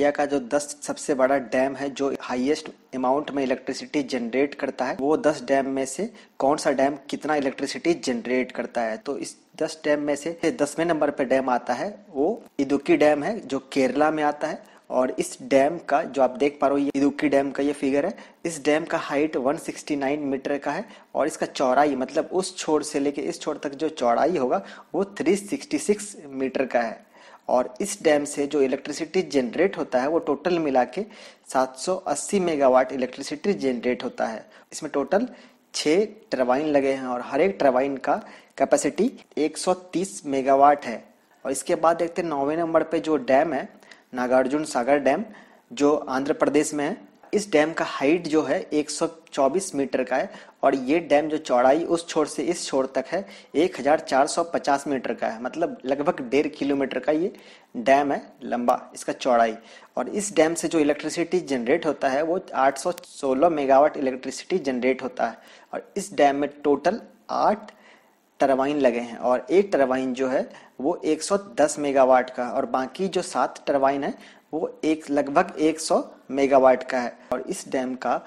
India का जो 10 सबसे बड़ा डैम है जो हाईएस्ट अमाउंट में इलेक्ट्रिसिटी जनरेट करता है, वो 10 डैम में से कौन सा डैम कितना इलेक्ट्रिसिटी जनरेट करता है। तो इस 10 डैम में से 10वें नंबर पे डैम आता है, वो इदुक्की डैम है जो केरला में आता है। और इस डैम का जो आप देख पा रहे हो, ये इदुक्की डैम का ये फिगर है। इस डैम का हाइट 169 मीटर का है और इसका चौड़ाई मतलब उस छोर से लेके इस छोर तक जो चौड़ाई होगा वो 366 मीटर का है। और इस डैम से जो इलेक्ट्रिसिटी जनरेट होता है वो टोटल मिला के 780 मेगावाट इलेक्ट्रिसिटी जनरेट होता है। इसमें टोटल 6 टरबाइन लगे हैं और हर एक टरबाइन का कैपेसिटी 130 मेगावाट है। और इसके बाद देखते हैं 9वें नंबर पे जो डैम है, नागार्जुन सागर डैम, जो आंध्र प्रदेश में है। इस डैम का हाइट जो है 124 मीटर का है और ये डैम जो चौड़ाई उस छोर से इस छोर तक है 1450 मीटर का है, मतलब लगभग 1.5 किलोमीटर का ये डैम है लंबा इसका चौड़ाई। और इस डैम से जो इलेक्ट्रिसिटी जनरेट होता है वो 816 मेगावाट इलेक्ट्रिसिटी जनरेट होता है। और इस डैम में टोटल 8 टरबाइन लगे हैं और एक टरबाइन जो है वो 110 मेगावाट का और बाकी जो 7 टरबाइन है वो लगभग 100 मेगावाट का है। और इस डैम का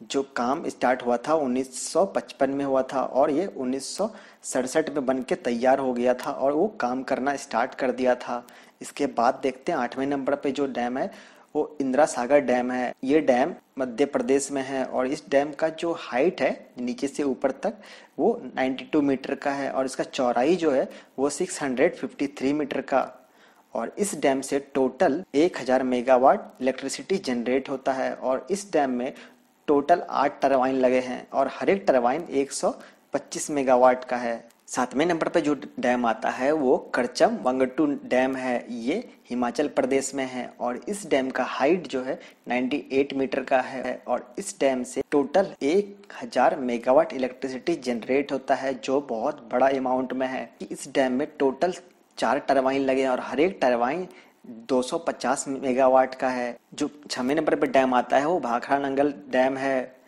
जो काम स्टार्ट हुआ था 1955 में हुआ था और ये 1967 में बन के तैयार हो गया था और वो काम करना स्टार्ट कर दिया था। इसके बाद देखते हैं 8वें नंबर पे जो डैम है वो इंदिरा सागर डैम है। ये डैम मध्य प्रदेश में है और इस डैम का जो हाइट है नीचे से ऊपर तक वो 92 मीटर का है और इसका चौड़ाई जो है वो 653 मीटर का। और इस डैम से टोटल 1000 मेगावाट इलेक्ट्रिसिटी जनरेट होता है और इस डैम में टोटल 8 टरबाइन लगे हैं और हर एक टरबाइन 125 मेगावाट का है। 7वें नंबर पे जो डैम आता है वो करचम वांगटू डैम है। ये हिमाचल प्रदेश में है और इस डैम का हाइट जो है 98 मीटर का है और इस डैम से टोटल 1000 मेगावाट इलेक्ट्रिसिटी जनरेट होता है, जो बहुत बड़ा अमाउंट में है। इस डैम में टोटल 4 टरबाइन लगे हैं और हर एक टरबाइन 250 मेगावाट का है। जो 6वें नंबर पे डैम आता है वो भाखड़ा नंगल डैम है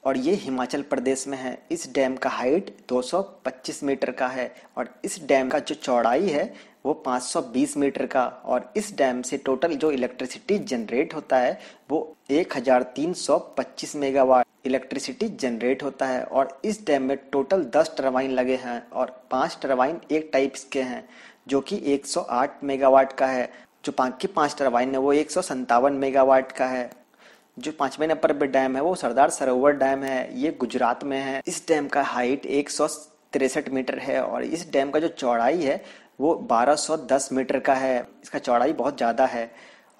और ये हिमाचल प्रदेश में है। इस डैम का हाइट 225 मीटर का है और इस डैम का जो चौड़ाई है वो 520 मीटर का। और इस डैम से टोटल जो इलेक्ट्रिसिटी जनरेट होता है वो 1325 मेगावाट इलेक्ट्रिसिटी जनरेट होता है। और इस डैम में टोटल 10 टरबाइन लगे हैं और 5 टरबाइन एक टाइप के हैं जो कि 108 मेगावाट का है। जो बाकी 5 टरबाइन है वो 157 मेगावाट का है। जो 5वें नंबर पे डैम है वो सरदार सरोवर डैम है। ये गुजरात में है। इस डैम का हाइट 163 मीटर है और इस डैम का जो चौड़ाई है वो 1210 मीटर का है। इसका चौड़ाई बहुत ज़्यादा है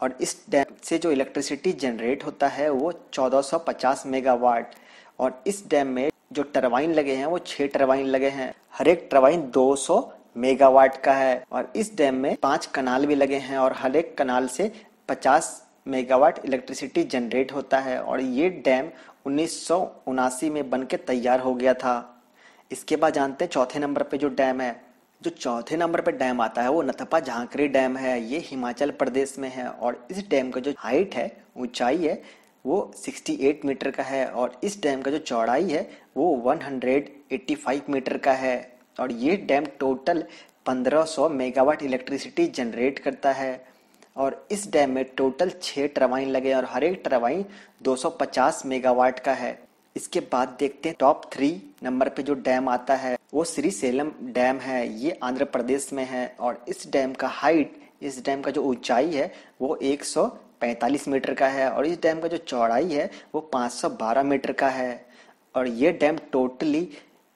और इस डैम से जो इलेक्ट्रिसिटी जनरेट होता है वो 1450 मेगावाट। और इस डैम में जो टरबाइन लगे हैं वो 6 टरबाइन लगे हैं, हर एक टरबाइन 200 मेगावाट का है। और इस डैम में 5 कनाल भी लगे हैं और हर एक कनाल से 50 मेगावाट इलेक्ट्रिसिटी जनरेट होता है। और ये डैम 1979 में बन के तैयार हो गया था। इसके बाद जानते हैं 4थे नंबर पे जो डैम है। जो 4थे नंबर पे डैम आता है वो नथपा झांकरी डैम है। ये हिमाचल प्रदेश में है और इस डैम का जो हाइट है, ऊंचाई है, वो 68 मीटर का है और इस डैम का जो चौड़ाई है वो 185 मीटर का है। और ये dam total 1500 megawatt electricity generate करता है। और इस डैम में टोटल 6 टरबाइन लगे और हर एक टरबाइन 250 मेगावाट का है। इसके बाद देखते हैं टॉप 3 नंबर पे जो डैम आता है वो श्री सेलम डैम है। ये आंध्र प्रदेश में है और इस डैम का हाइट, इस डैम का जो ऊंचाई है वो 145 मीटर का है और इस डैम का जो चौड़ाई है वो 512 मीटर का है। और ये dam totally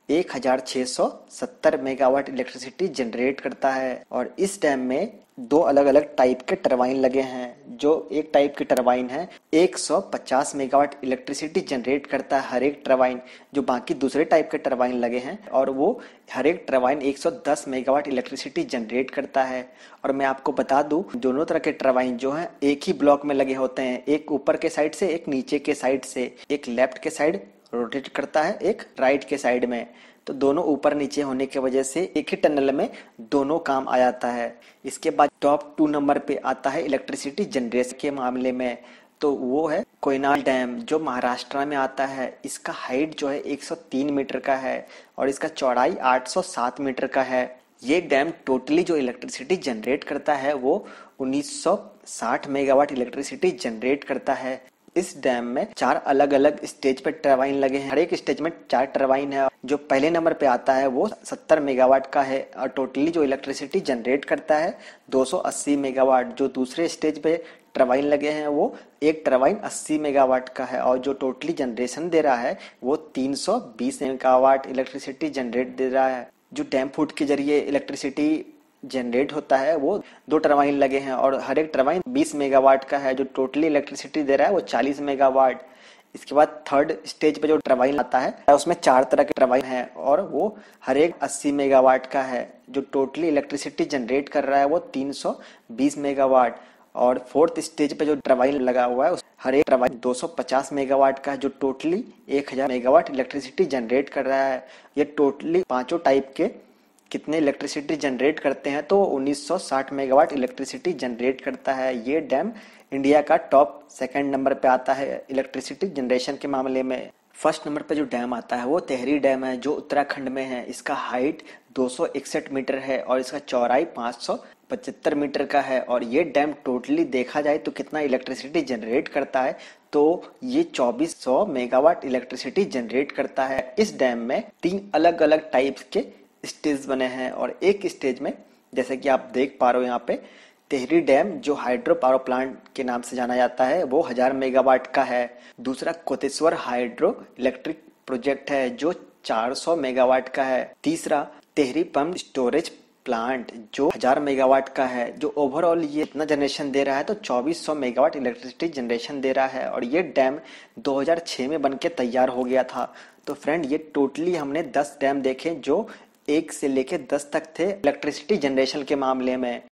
1670 megawatt electricity generate करता है। और इस डैम में 2 अलग अलग टाइप के टरबाइन लगे हैं। जो एक टाइप की टरबाइन है 150 मेगावाट इलेक्ट्रिसिटी जनरेट करता है हर एक टरबाइन। जो बाकी दूसरे टाइप के टरबाइन लगे हैं और वो हर एक टरबाइन 110 मेगावाट इलेक्ट्रिसिटी जनरेट करता है। और मैं आपको बता दूं, दोनों तरह के टरबाइन जो हैं एक ही ब्लॉक में लगे होते हैं, एक ऊपर के साइड से, एक नीचे के साइड से। एक लेफ्ट के साइड रोटेट करता है, एक राइट के साइड में। तो दोनों ऊपर नीचे होने की वजह से एक ही टनल में दोनों काम आ जाता है। इसके बाद टॉप 2 नंबर पे आता है इलेक्ट्रिसिटी जनरेशन के मामले में, तो वो है कोयनाल डैम जो महाराष्ट्र में आता है। इसका हाइट जो है 103 मीटर का है और इसका चौड़ाई 807 मीटर का है। ये डैम टोटली जो इलेक्ट्रिसिटी जनरेट करता है वो 60 मेगावाट इलेक्ट्रिसिटी जनरेट करता है। इस डैम में 4 अलग अलग स्टेज पे टरबाइन लगे हैं। हर एक स्टेज में 4 टरबाइन है। जो पहले नंबर पे आता है वो 70 मेगावाट का है और टोटली जो इलेक्ट्रिसिटी जनरेट करता है 280 मेगावाट। जो दूसरे स्टेज पे टरबाइन लगे हैं वो एक टरबाइन 80 मेगावाट का है और जो टोटली जनरेशन दे रहा है वो 320 मेगावाट इलेक्ट्रिसिटी जनरेट दे रहा है। जो डैम फूट के जरिए इलेक्ट्रिसिटी जनरेट होता है वो 2 टरबाइन लगे हैं और हर एक टरबाइन 20 मेगावाट का है। जो टोटली इलेक्ट्रिसिटी दे रहा है वो 40 मेगावाट। इसके बाद थर्ड स्टेज पे जो टरबाइन आता है उसमें 4 तरह के टरबाइन है और वो हर एक 80 मेगावाट का है। जो टोटली इलेक्ट्रिसिटी जनरेट कर रहा है वो 320 मेगावाट। और फोर्थ स्टेज पे जो टरबाइन लगा हुआ है हर एक टरबाइन 250 मेगावाट का है जो टोटली 1000 मेगावाट इलेक्ट्रिसिटी जनरेट कर रहा है। ये टोटली पांचों टाइप के कितने इलेक्ट्रिसिटी जनरेट करते हैं तो 1960 मेगावाट इलेक्ट्रिसिटी जनरेट करता है। ये डैम इंडिया का टॉप सेकंड नंबर पे आता है इलेक्ट्रिसिटी जनरेशन के मामले में। फर्स्ट नंबर पे जो डैम आता है वो टेहरी डैम है जो उत्तराखंड में है। इसका हाइट 261 मीटर है और इसका चौड़ाई 575 मीटर का है। और ये डैम टोटली देखा जाए तो कितना इलेक्ट्रिसिटी जनरेट करता है तो ये 2400 मेगावाट इलेक्ट्रिसिटी जनरेट करता है। इस डैम में 3 अलग अलग टाइप्स के स्टेज बने हैं और एक स्टेज में जैसे कि आप देख पा रहे हो यहाँ पे टेहरी डैम जो हाइड्रो पावर प्लांट के नाम से जाना जाता है वो 1000 मेगावाट का है। दूसरा कोतेश्वर हाइड्रो इलेक्ट्रिक प्रोजेक्ट है जो 400 मेगावाट का है। तीसरा टेहरी पंप स्टोरेज प्लांट जो 1000 मेगावाट का है। जो ओवरऑल ये इतना जनरेशन दे रहा है तो 2400 मेगावाट इलेक्ट्रिसिटी जनरेशन दे रहा है और ये डैम 2006 में बनके तैयार हो गया था। तो फ्रेंड ये टोटली हमने 10 डैम देखे जो 1 से लेके 10 तक थे इलेक्ट्रिसिटी जनरेशन के मामले में।